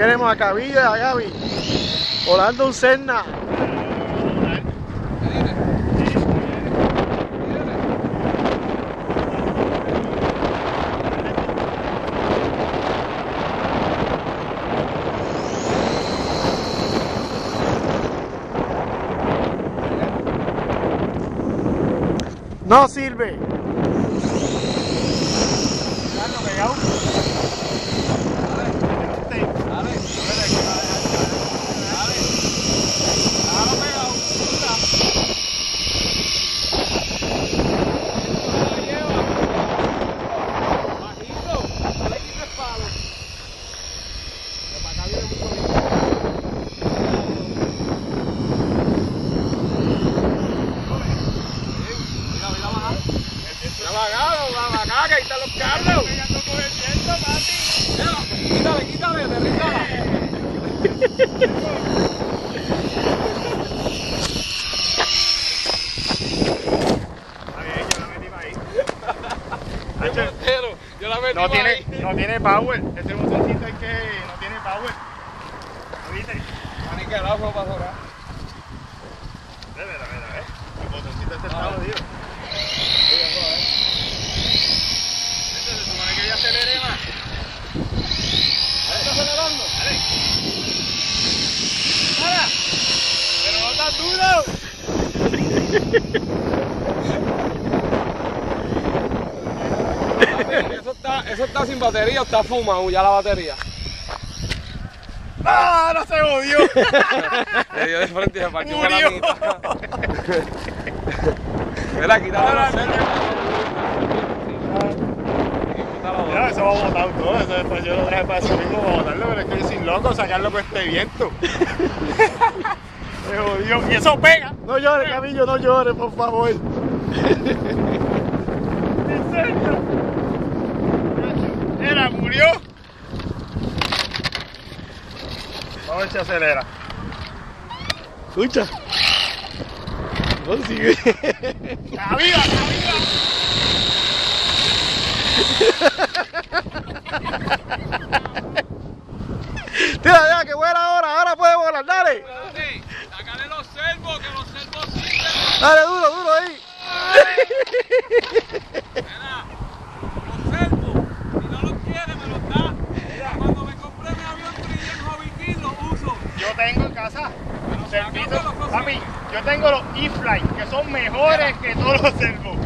queremos a Cabillo y a Gaby volando un Cessna. No sirve. Pegado. Acá, que ahí están los carros. Quítale, aterrízala. Yo la metí ahí. No tiene power. Ese botoncito es que no tiene power. ¿Viste? Ni que el agua para ahora. Mira. El botoncito este está jodido. Se supone que yo acelere más. ¿Está acelerando? Dale. ¡Para! Pero no está duro. Eso está sin batería o está fumado ya la batería. ¡Ah! ¡No se jodió! Le dio de frente y se partió por la mitad. Mira, quítale los sellos. Mira, eso va a botar todo. Eso después yo lo traje para eso mismo, para botarlo, pero es que yo soy loco sacarlo con este viento. Se jodió. Y eso pega. No llores, Cabillo, no llores, por favor. ¿En serio? Mira, murió. Vamos a ver si acelera. Escucha. No sigue. ¡Cabiga! Tira ya, que vuela ahora puede volar, dale. Sácale los servos, que los servos sirven. Dale, duro ahí. Mira, los servos, si no los quieres me los da. Cuando me compré mi avión Trillian Hobby King los uso. Yo tengo en casa servicios. Papi, yo tengo los E-Fly, que son mejores que todos los servos.